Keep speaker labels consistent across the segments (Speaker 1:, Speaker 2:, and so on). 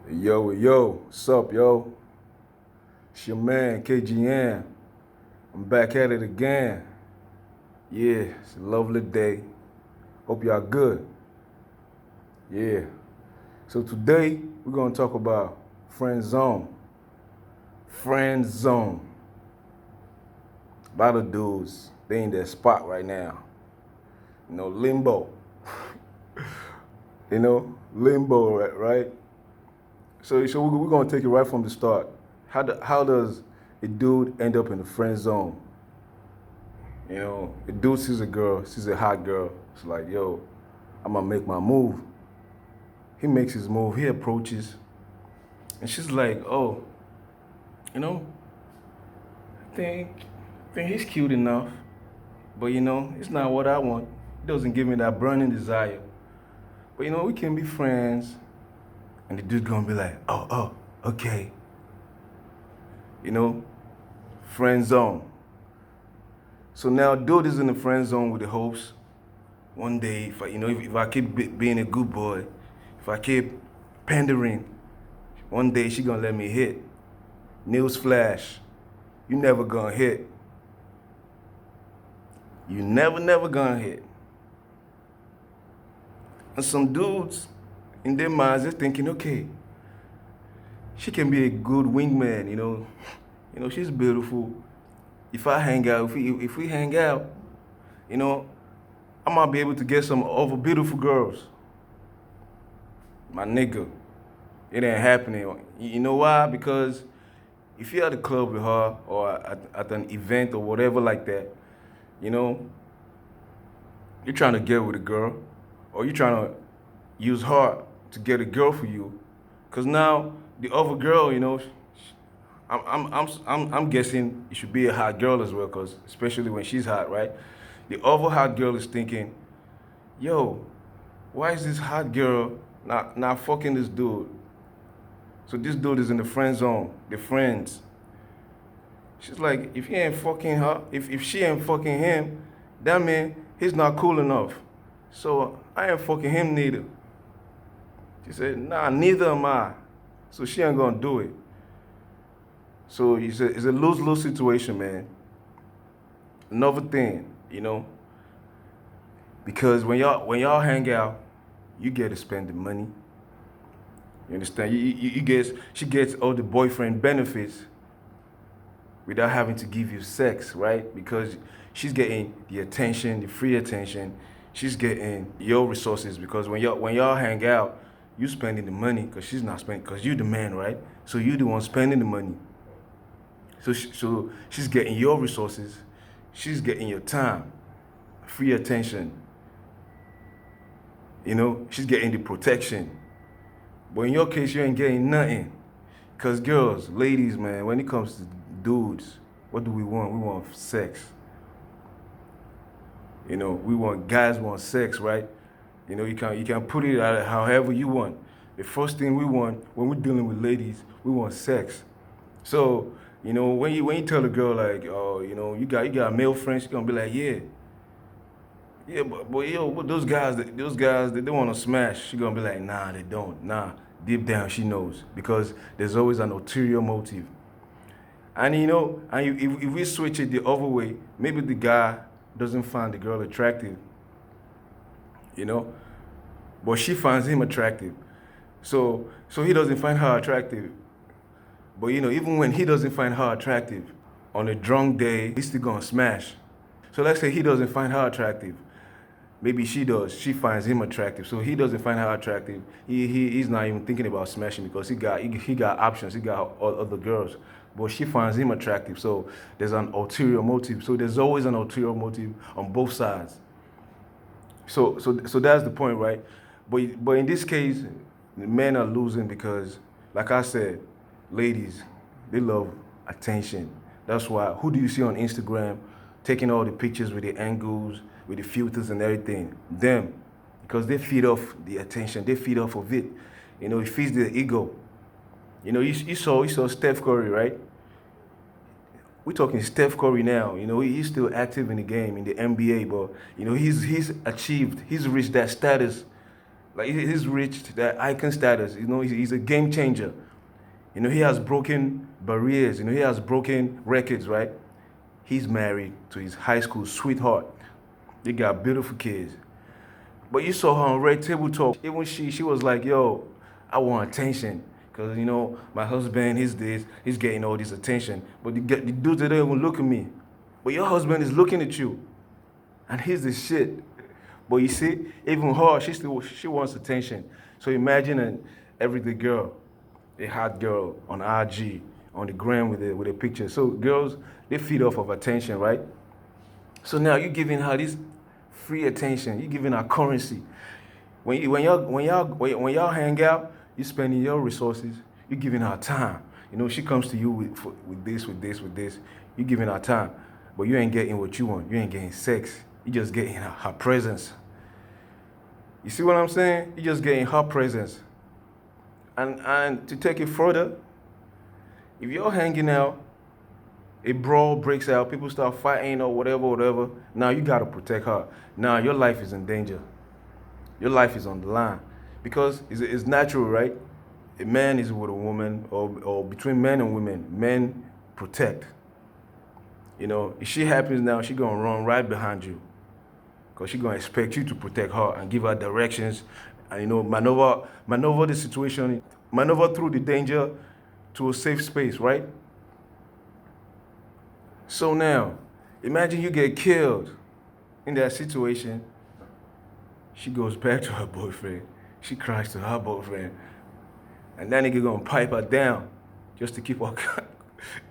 Speaker 1: Yo, what's up, yo? It's your man, KGN. I'm back at it again. Yeah, it's a lovely day. Hope y'all good. Yeah. So today, we're gonna talk about friend zone. Friend zone. A lot of dudes, they in their spot right now. Limbo. Limbo, right? So we're gonna take it right from the start. How does a dude end up in the friend zone? A dude sees a girl, sees a hot girl. It's like, yo, I'm gonna make my move. He makes his move. He approaches, and she's like, oh, you know, I think he's cute enough, but it's not what I want. It doesn't give me that burning desire. But we can be friends, and the dude's gonna be like, oh, okay, you know, friend zone. So now, dude is in the friend zone with the hopes. One day, if I keep being a good boy, if I keep pandering, one day she gonna let me hit. News flash, you never gonna hit. You never gonna hit. And some dudes, in their minds, they're thinking, okay, she can be a good wingman, she's beautiful. If I hang out, if we hang out, you know, I might be able to get some other beautiful girls. My nigga, it ain't happening. You know why? Because if you're at the club with her or at an event or whatever like that, you're trying to get with a girl or you're trying to use her to get a girl for you. Because now the other girl, I'm guessing it should be a hot girl as well, because especially when she's hot, right? The other hot girl is thinking, yo, why is this hot girl not fucking this dude? So this dude is in the friend zone, the friends. She's like, if he ain't fucking her, if she ain't fucking him, that means he's not cool enough. So I ain't fucking him neither. She said, nah, neither am I. So she ain't gonna do it. So it's a lose-lose situation, man. Another thing, because when y'all hang out, you get to spend the money. You understand? She gets all the boyfriend benefits without having to give you sex, right? Because she's getting the attention, the free attention. She's getting your resources because when y'all hang out, you spending the money because she's not spending, because you the man, right? So you the one spending the money. So she's getting your resources, she's getting your time, free attention. She's getting the protection. But in your case, you ain't getting nothing. Because girls, ladies, man, when it comes to dudes, what do we want? We want sex. Guys want sex, right? You can put it out however you want. The first thing we want when we're dealing with ladies, we want sex. So, when you tell a girl like, oh, you got a male friend, she's gonna be like, yeah. Yeah, but those guys, they want to smash. She's gonna be like, nah, they don't. Nah, deep down she knows, because there's always an ulterior motive. And if we switch it the other way, maybe the guy doesn't find the girl attractive, but she finds him attractive. So he doesn't find her attractive. But even when he doesn't find her attractive, on a drunk day, he's still gonna smash. So let's say he doesn't find her attractive. Maybe she does. She finds him attractive. So he doesn't find her attractive. He's not even thinking about smashing because he got options. He got other girls. But she finds him attractive. So there's an ulterior motive. So there's always an ulterior motive on both sides. So that's the point, right? But in this case, the men are losing because, like I said, ladies, they love attention. That's why, who do you see on Instagram taking all the pictures with the angles, with the filters and everything? Them. Because they feed off the attention. They feed off of it. It feeds their ego. You saw Steph Curry, right? We're talking Steph Curry now. He's still active in the game, in the NBA, but he's achieved, he's reached that status Like he's reached that icon status. You know, he's a game changer. You know, he has broken barriers. You know, he has broken records, right? He's married to his high school sweetheart. They got beautiful kids. But you saw her on Red Table Talk. Even she was like, yo, I want attention. Because, you know, my husband, he's getting all this attention. But the dudes, they don't even look at me. But your husband is looking at you. And he's the shit. But you see, even her, she wants attention. So imagine an everyday girl, a hot girl on IG, on the gram with a picture. So girls, they feed off of attention, right? So now you're giving her this free attention. You're giving her currency. When y'all hang out, you're spending your resources. You're giving her time. You know, she comes to you with this. You're giving her time, but you ain't getting what you want. You ain't getting sex. You're just getting her presence. You see what I'm saying? You're just getting her presence. And to take it further, if you're hanging out, a brawl breaks out, people start fighting or whatever, now you gotta protect her. Now your life is in danger. Your life is on the line. Because it's natural, right? A man is with a woman, or between men and women, men protect. You know, if shit happens now, she gonna run right behind you. Because she gonna expect you to protect her and give her directions and, you know, maneuver the situation, maneuver through the danger to a safe space, right? So now, imagine you get killed in that situation. She goes back to her boyfriend. She cries to her boyfriend. And that nigga gonna pipe her down just to keep her,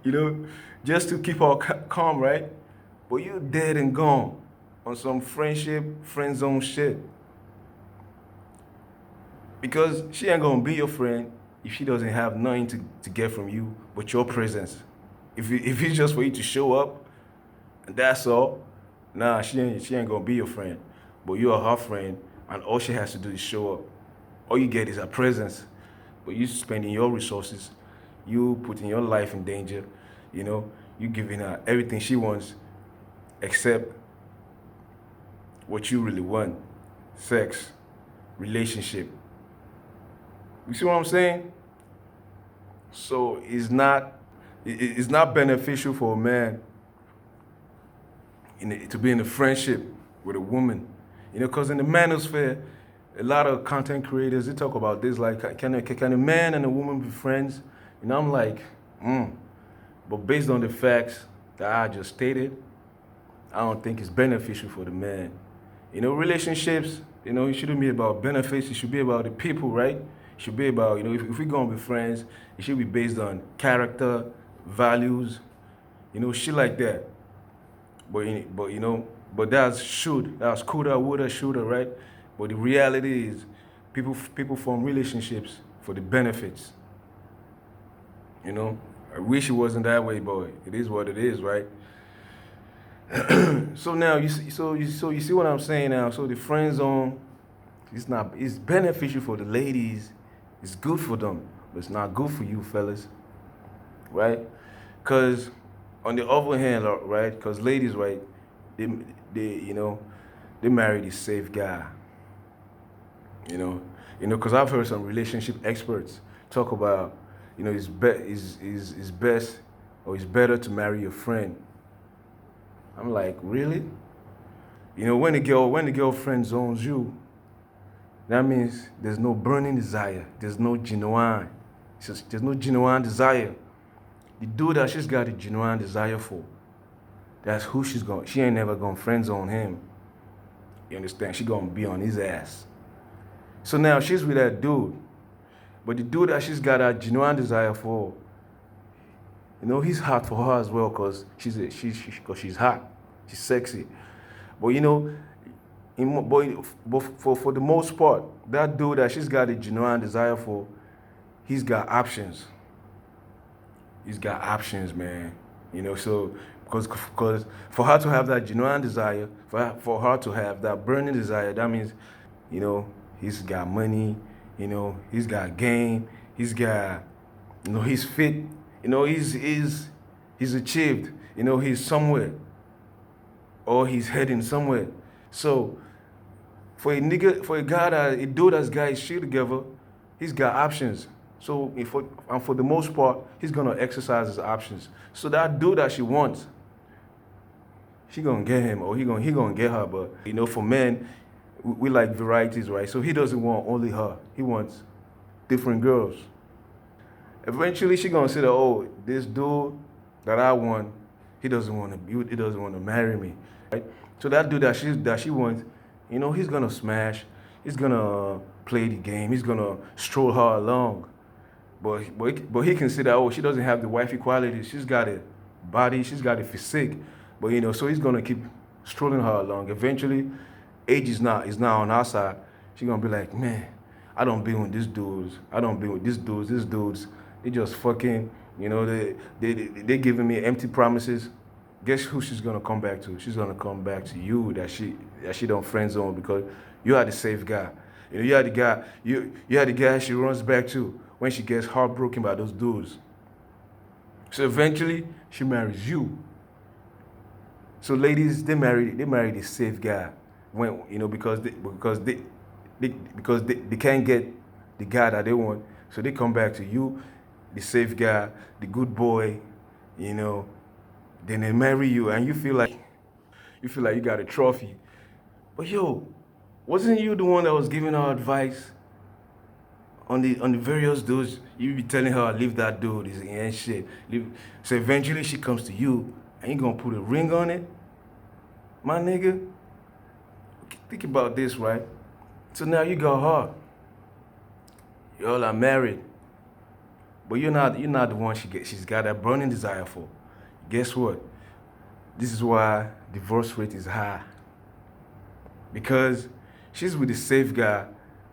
Speaker 1: you know, just to keep her calm, right? But you dead and gone on some friendship, friend zone shit. Because she ain't gonna be your friend if she doesn't have nothing to get from you but your presence. If it's just for you to show up, and that's all, nah, she ain't gonna be your friend. But you are her friend, and all she has to do is show up. All you get is her presence. But you spending your resources, you putting your life in danger, you know, you giving her everything she wants, except what you really want: sex, relationship. You see what I'm saying? So it's not beneficial for a man to be in a friendship with a woman. You know, because in the manosphere, a lot of content creators, they talk about this, like, can a man and a woman be friends? You know, I'm like, But based on the facts that I just stated, I don't think it's beneficial for the man. You know, relationships, you know, it shouldn't be about benefits. It should be about the people, right? It should be about, you know, if we're going to be friends, it should be based on character, values, you know, shit like that. But that's coulda, woulda, shoulda, right? But the reality is, people form relationships for the benefits. You know, I wish it wasn't that way, but it is what it is, right? So now you see what I'm saying now. So the friend zone, it's beneficial for the ladies, it's good for them, but it's not good for you fellas, right? Because on the other hand, right? Because ladies, right? They marry the safe guy. Because I've heard some relationship experts talk about, you know, it's best or it's better to marry your friend. I'm like, really? You know, when the girl friend zones you, that means there's no burning desire. There's no genuine desire. The dude that she's got a genuine desire for, that's who she ain't never gonna friend zone him. You understand? She gonna be on his ass. So now she's with that dude. But the dude that she's got a genuine desire for, you know, he's hot for her as well, because she's hot. She's sexy. But you know, for the most part, that dude that she's got a genuine desire for, he's got options. He's got options, man. You know, so because for her to have that genuine desire, for her to have that burning desire, that means, you know, he's got money, you know, he's got game, he's got, you know, he's fit, you know, he's achieved, you know, he's somewhere, or he's heading somewhere. So For a nigga, for a guy that a dude that's got his shit together, he's got options. So and for the most part, he's gonna exercise his options. So that dude that she wants, she gonna get him or he gonna get her. But for men, we like varieties, right? So he doesn't want only her. He wants different girls. Eventually, she gonna say that, oh, this dude that I want, he doesn't want to marry me, right? So that dude that she wants, he's gonna smash. He's gonna play the game. He's gonna stroll her along. But he can see that, oh, she doesn't have the wifey quality. She's got a body. She's got a physique. But so he's gonna keep strolling her along. Eventually, age is not on our side. She's gonna be like, man, I don't be with these dudes. I don't be with these dudes. These dudes, they just fucking, they giving me empty promises. Guess who she's gonna come back to? She's gonna come back to you that she don't friend zone because you are the safe guy. You are the guy. You are the guy she runs back to when she gets heartbroken by those dudes. So eventually, she marries you. So ladies, they marry the safe guy when because they can't get the guy that they want. So they come back to you, the safe guy, the good boy, then they marry you and you feel like you got a trophy. But wasn't you the one that was giving her advice on the various dudes? You be telling her, leave that dude, he ain't shit. So eventually she comes to you and you gonna put a ring on it? My nigga, think about this, right? So now you got her. Y'all are married. But you're not the one she's got that burning desire for. Guess what? This is why divorce rate is high. Because she's with the safe guy,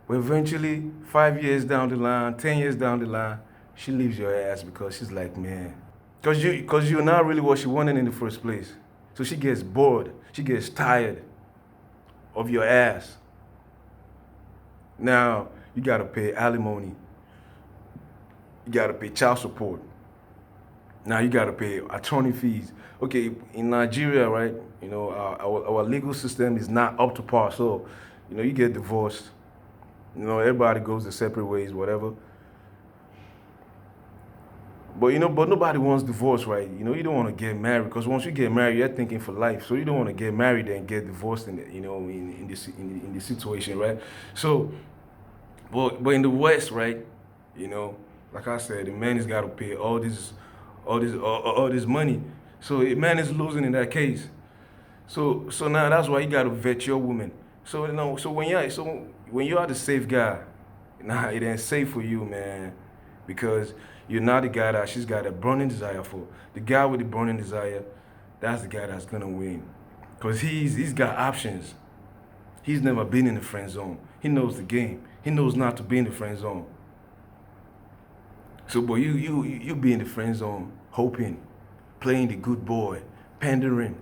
Speaker 1: but eventually 5 years down the line, 10 years down the line, she leaves your ass because she's like, man. Because you're not really what she wanted in the first place. So she gets bored. She gets tired of your ass. Now, you gotta pay alimony. You gotta pay child support. Now you gotta pay attorney fees. Okay, in Nigeria, right, our legal system is not up to par. So, you get divorced. Everybody goes their separate ways, whatever. But nobody wants divorce, right? You don't want to get married because once you get married, you're thinking for life. So you don't want to get married and get divorced in this situation, right? So, but in the West, right? Like I said, the man has got to pay all this money. So a man is losing in that case. So now that's why you got to vet your woman. So when you are the safe guy, nah, it ain't safe for you, man, because you're not the guy that she's got a burning desire for. The guy with the burning desire, that's the guy that's gonna win. Because he's got options. He's never been in the friend zone. He knows the game. He knows not to be in the friend zone. So boy, you be in the friend zone, hoping, playing the good boy, pandering.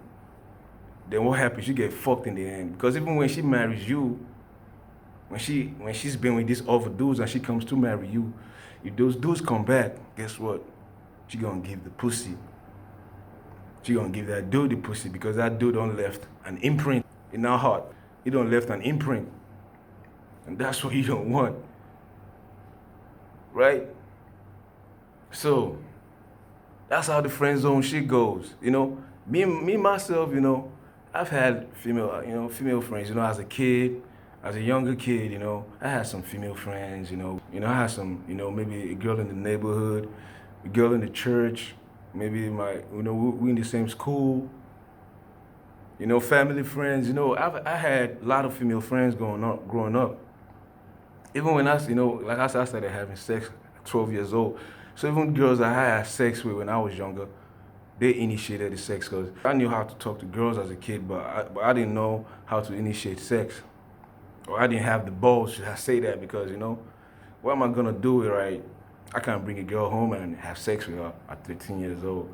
Speaker 1: Then what happens? You get fucked in the end. Because even when she marries you, when she's been with these other dudes and she comes to marry you, if those dudes come back, guess what? She gonna give the pussy. She gonna give that dude the pussy because that dude done left an imprint in her heart. He done left an imprint. And that's what you don't want. Right? So, that's how the friend zone shit goes. Me myself, I've had female friends, as a kid. As a younger kid, I had some female friends, I had some, maybe a girl in the neighborhood, a girl in the church, maybe we in the same school, family friends, I had a lot of female friends growing up. Even when like I said, I started having sex at 12 years old. So even girls that I had sex with when I was younger, they initiated the sex because I knew how to talk to girls as a kid, but I didn't know how to initiate sex. Or I didn't have the balls to say that because, what am I gonna do it, right? I can't bring a girl home and have sex with her at 13 years old.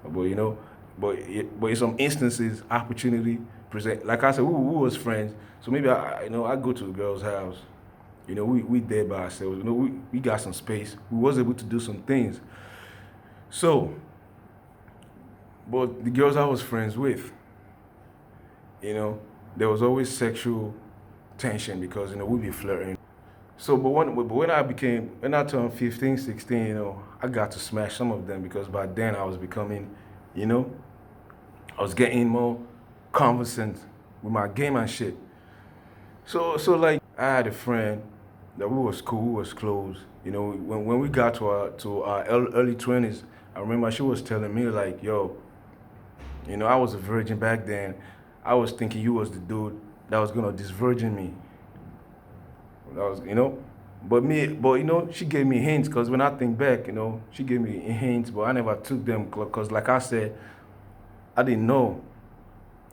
Speaker 1: But in some instances, opportunity present. Like I said, we was friends, so maybe I go to a girl's house. We there by ourselves. We got some space. We was able to do some things. So, but the girls I was friends with, there was always sexual tension because, we be flirting. So, when I turned 15, 16, I got to smash some of them because by then I was becoming, you know, I was getting more conversant with my game and shit. So like, I had a friend that we was cool, we was close. When we got to our early 20s, I remember she was telling me like, yo, I was a virgin back then. I was thinking you was the dude that was gonna disvirgin me. That was, she gave me hints because when I think back, she gave me hints, but I never took them because, like I said, I didn't know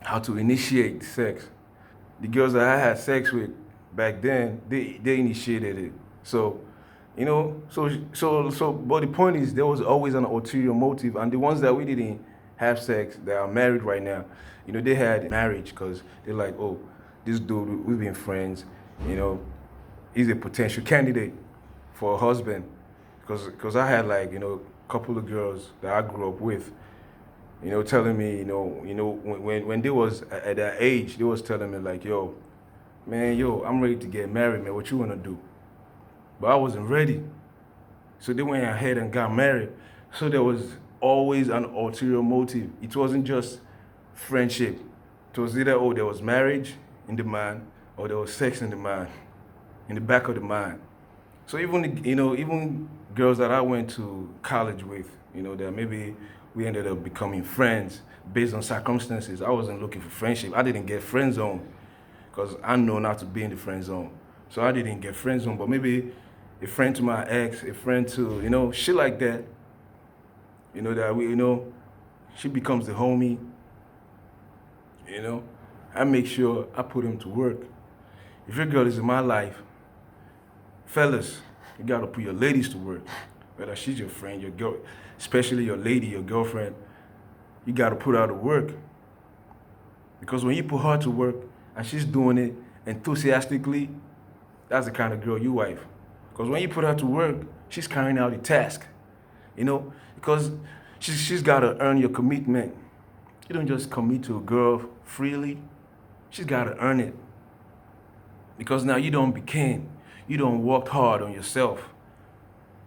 Speaker 1: how to initiate sex. The girls that I had sex with back then, they initiated it. So, but the point is, there was always an ulterior motive, and the ones that we didn't have sex, that are married right now, they had marriage because they're like, oh, this dude, we've been friends, he's a potential candidate for a husband, because I had like, a couple of girls that I grew up with, telling me, when they was at that age, they was telling me like, yo, man, I'm ready to get married, man. What you wanna do? But I wasn't ready. So they went ahead and got married. So there was always an ulterior motive. It wasn't just friendship. It was either, oh, there was marriage in the mind, or there was sex in the mind, in the back of the mind. So even girls that I went to college with, that maybe we ended up becoming friends based on circumstances. I wasn't looking for friendship. I didn't get friend zone because I know not to be in the friend zone. So I didn't get friend zone, but maybe a friend to my ex, a friend to, shit like that, that she becomes the homie, I make sure I put him to work. If your girl is in my life, fellas, you gotta put your ladies to work. Whether she's your friend, your girl, especially your lady, your girlfriend, you gotta put her to work. Because when you put her to work and she's doing it enthusiastically, that's the kind of girl you wife. Because when you put her to work, she's carrying out a task, because she's gotta earn your commitment. You don't just commit to a girl freely. She's gotta earn it. Because now you don't work hard on yourself.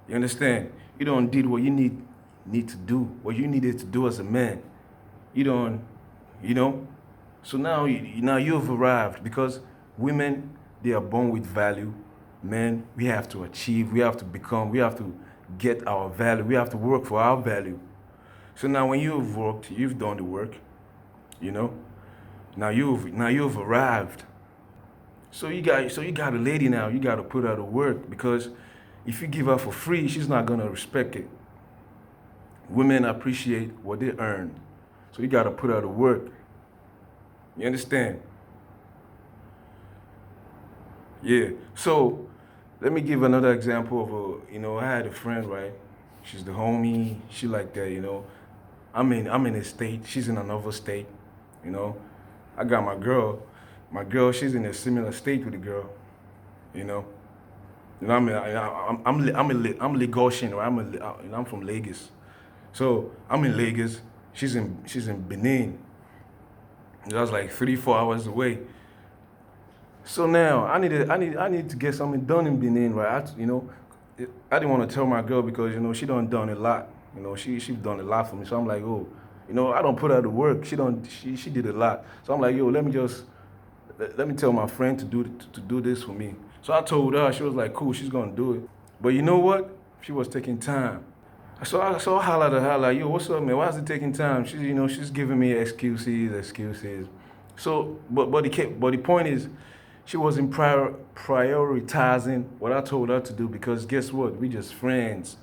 Speaker 1: You understand? You don't did what you need to do, what you needed to do as a man. You don't, So now you've arrived, because women, they are born with value. Men, we have to achieve, we have to become, we have to get our value, we have to work for our value. So now when you've worked, you've done the work, Now you've arrived. So you got a lady now, you gotta put her to work, because if you give her for free, she's not gonna respect it. Women appreciate what they earn. So you gotta put her to work. You understand? Yeah. So let me give another example of I had a friend, right? She's the homie, she like that, I'm in a state, she's in another state, I got my girl. My girl, she's in a similar state with the girl, I'm Lagosian, right? I'm from Lagos, so I'm in Lagos. She's in Benin. That's like 3-4 hours away. So now I need to get something done in Benin, right? I didn't want to tell my girl because she done a lot. She done a lot for me. So I'm like, oh, I don't put her to work. She did a lot. So I'm like, yo, let me tell my friend to do this for me. So I told her. She was like, cool, she's gonna do it. But you know what? She was taking time. So I hollered at her like, yo, what's up, man? Why is it taking time? She's giving me excuses. So, but the point is, she wasn't prioritizing what I told her to do, because guess what? We just friends.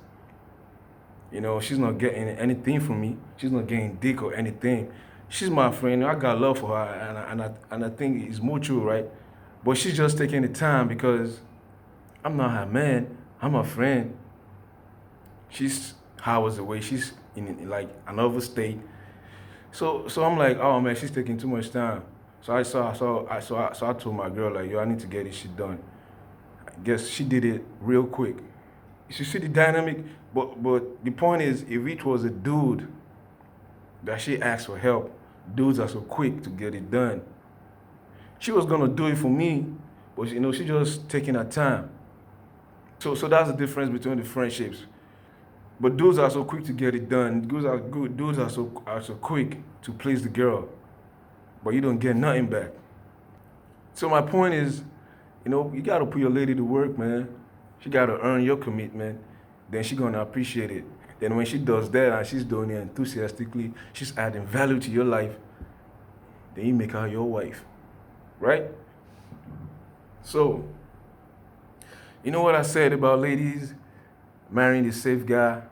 Speaker 1: She's not getting anything from me. She's not getting dick or anything. She's my friend. I got love for her, and I think it's mutual, right? But she's just taking the time because I'm not her man. I'm her friend. She's hours away. She's in like another state. So I'm like, oh man, she's taking too much time. So I told my girl like, yo, I need to get this shit done. I guess she did it real quick. You see the dynamic? But the point is, if it was a dude that she asked for help, dudes are so quick to get it done. She was gonna do it for me, But she just taking her time. So that's the difference between the friendships. But dudes are so quick to get it done. Dudes are good. Dudes are so quick to please the girl, but you don't get nothing back. So my point is, you gotta put your lady to work, man. She gotta earn your commitment. Then she gonna appreciate it. Then when she does that and she's doing it enthusiastically, she's adding value to your life. Then you make her your wife, right? So, you know what I said about ladies marrying the safe guy?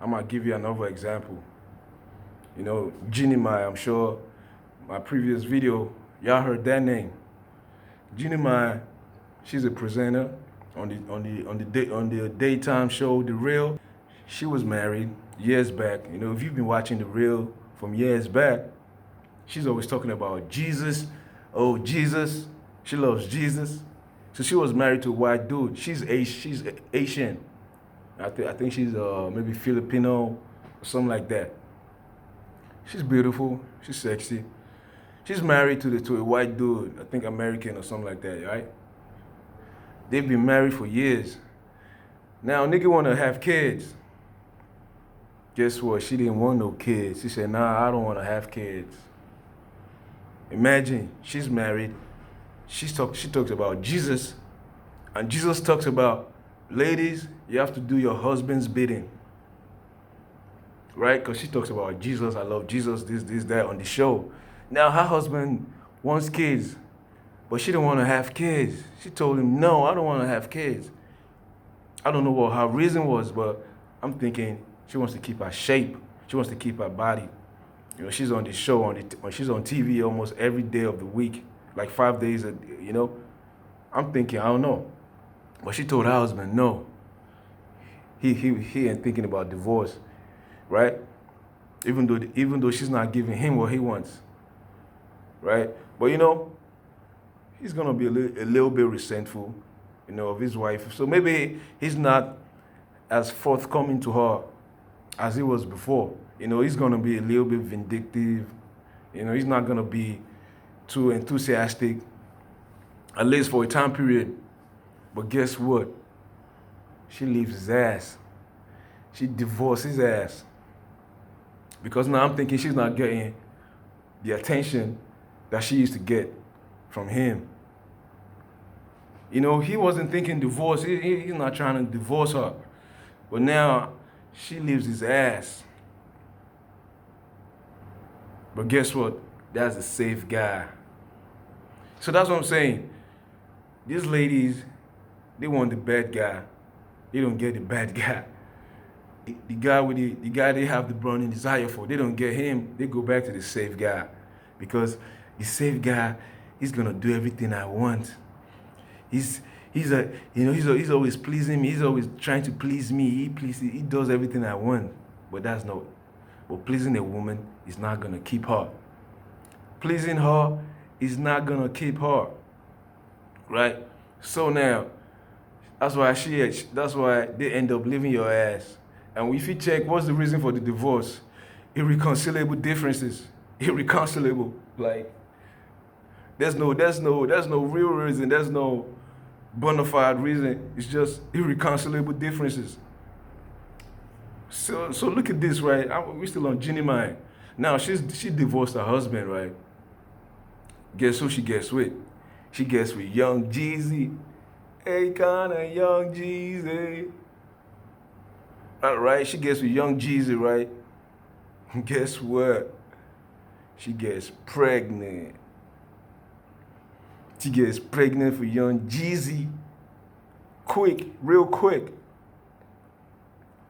Speaker 1: I'm gonna give you another example. Jeannie Mai, I'm sure my previous video, y'all heard that name. Jeannie Mai, she's a presenter on the daytime show The Real. She was married years back. If you've been watching The Real from years back, she's always talking about Jesus. Oh, Jesus. She loves Jesus. So she was married to a white dude. She's Asian. I think she's maybe Filipino or something like that. She's beautiful. She's sexy. She's married to a white dude, I think American or something like that, right? They've been married for years. Now, nigga wanna have kids. Guess what? She didn't want no kids. She said, nah, I don't wanna have kids. Imagine, she's married. She talks about Jesus. And Jesus talks about, ladies, you have to do your husband's bidding. Right? Because she talks about Jesus, I love Jesus, this, that on the show. Now her husband wants kids, but she don't want to have kids. She told him, no, I don't want to have kids. I don't know what her reason was, but I'm thinking she wants to keep her shape. She wants to keep her body. She's on the show, she's on TV almost every day of the week, like 5 days, I'm thinking, I don't know. But she told her husband, no. He ain't thinking about divorce, right? Even though she's not giving him what he wants. Right? But he's gonna be a little bit resentful, of his wife. So maybe he's not as forthcoming to her as he was before. He's gonna be a little bit vindictive. He's not gonna be too enthusiastic, at least for a time period. But guess what? She leaves his ass. She divorced his ass. Because now I'm thinking she's not getting the attention that she used to get from him. He wasn't thinking divorce. He's not trying to divorce her. But now she leaves his ass. But guess what? That's a safe guy. So that's what I'm saying. These ladies, they want the bad guy. They don't get the bad guy. The guy they have the burning desire for, they don't get him. They go back to the safe guy. Because the safe guy, he's gonna do everything I want. He's always pleasing me. He's always trying to please me. He does everything I want. But pleasing a woman is not gonna keep her. Pleasing her is not gonna keep her. Right? So now, that's why they end up leaving your ass. And if you check, what's the reason for the divorce? Irreconcilable differences. Irreconcilable. Like, there's no real reason. There's no bona fide reason. It's just irreconcilable differences. So look at this, right? We're still on Jeannie Mai. Now she divorced her husband, right? Guess who she gets with? She gets with Young Jeezy. Hey, kinda Young Jeezy. Right? She gets with Young Jeezy, right? Guess what? She gets pregnant. She gets pregnant for Young Jeezy. Quick, real quick.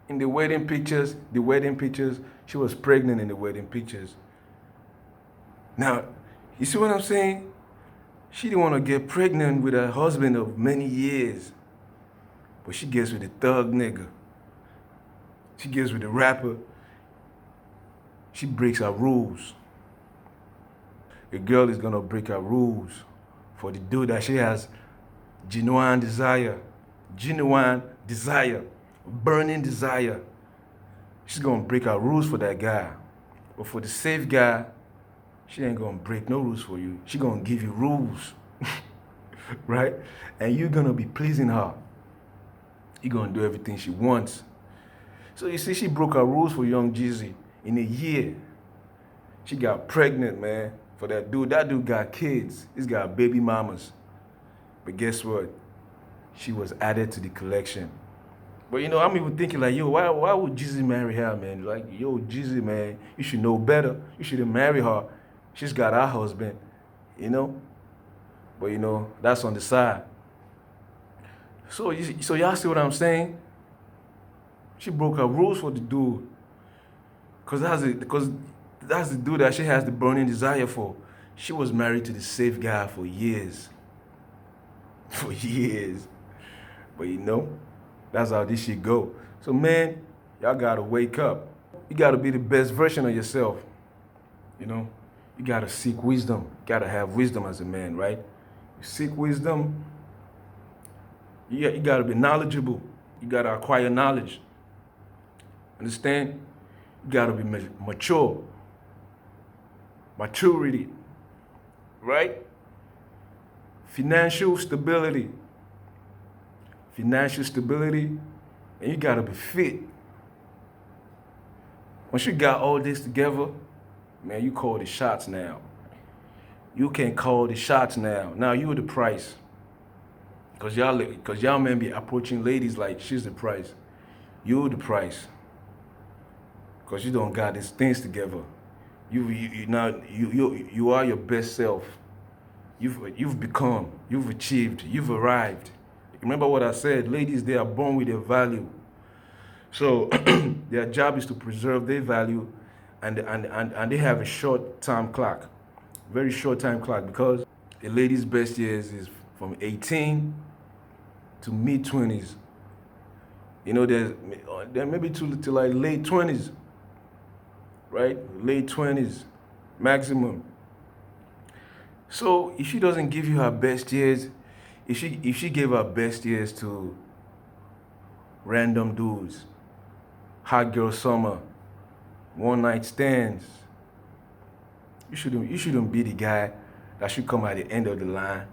Speaker 1: In the wedding pictures, she was pregnant in the wedding pictures. Now, you see what I'm saying? She didn't want to get pregnant with her husband of many years. But she gets with a thug nigga. She gets with a rapper. She breaks her rules. A girl is gonna break her rules for the dude that she has genuine desire, burning desire. She's gonna break her rules for that guy. But for the safe guy, she ain't gonna break no rules for you. She gonna give you rules. right? And you're gonna be pleasing her. You're gonna do everything she wants. So you see, she broke her rules for young Jeezy in a year. She got pregnant, man, for that dude. That dude got kids. He's got baby mamas. But guess what? She was added to the collection. But you know, I'm even thinking like, yo, why would Jeezy marry her, man? Like, yo, Jeezy, man, you should know better. You shouldn't marry her. She's got her husband, you know? But you know, that's on the side. So y'all see what I'm saying? She broke her rules for the dude. Because that's the dude that she has the burning desire for. She was married to the safe guy for years. For years. But you know, that's how this shit go. So man, y'all gotta wake up. You gotta be the best version of yourself. You know, you gotta seek wisdom. You gotta have wisdom as a man, right? You seek wisdom. You gotta be knowledgeable. You gotta acquire knowledge. Understand? You gotta be mature. Maturity. Right? Financial stability. Financial stability. And you gotta be fit. Once you got all this together, man, you call the shots now. You can call the shots now. Now you're the price. Cause y'all men be approaching ladies like she's the price. You're the price. Cause you don't got these things together. You are your best self. You've become, you've achieved, you've arrived. Remember what I said, ladies, they are born with their value. So their job is to preserve their value, and they have a short time clock, very short time clock, because a lady's best years is from 18 to mid-20s. You know, there maybe to like late 20s, right? Late 20s, maximum. So if she doesn't give you her best years, if she gave her best years to random dudes, hot girl summer, one night stands, you shouldn't be the guy that should come at the end of the line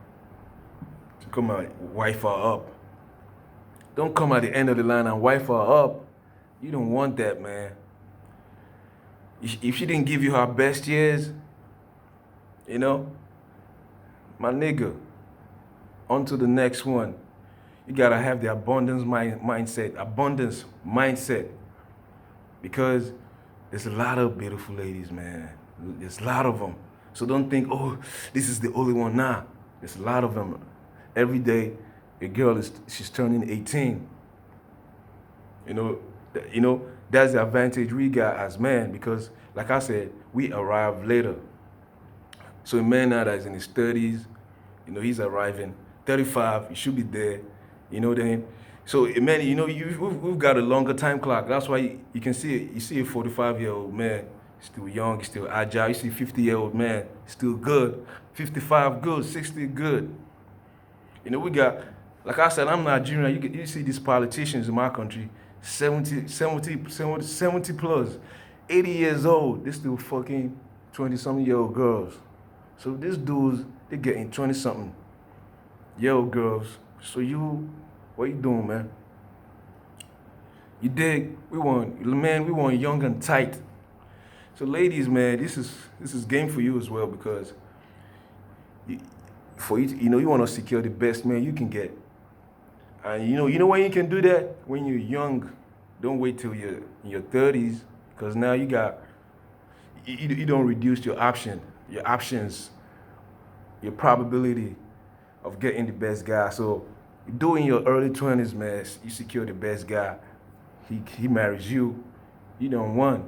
Speaker 1: to come and wife her up. Don't come at the end of the line and wife her up. You don't want that, man. If she didn't give you her best years, you know, my nigga, on to the next one. You gotta have the abundance mindset. Because there's a lot of beautiful ladies, man. There's a lot of them. So don't think, oh, this is the only one. Nah, there's a lot of them. Every day, a girl she's turning 18. You know, that's the advantage we got as men, because like I said, we arrive later. So a man now that's in his 30s, you know, he's arriving. 35, he should be there. You know then. So a man, you know, we've got a longer time clock. That's why you can see it. You see a 45-year-old man, still young, still agile. You see a 50-year-old man, still good. 55 good, 60 good. You know, we got, like I said, I'm Nigerian. You see these politicians in my country, 70 plus, 80 years old. They still fucking 20-something-year-old girls. So these dudes, they getting 20-something-year-old girls. So what you doing, man? You dig? We want young and tight. So ladies, man, this is game for you as well, because you want to secure the best man you can get. And you know when you can do that? When you're young. Don't wait till you're in your 30s, because now you don't reduce your options, your probability of getting the best guy. So you do in your early 20s, man, you secure the best guy. He marries you. You don't want.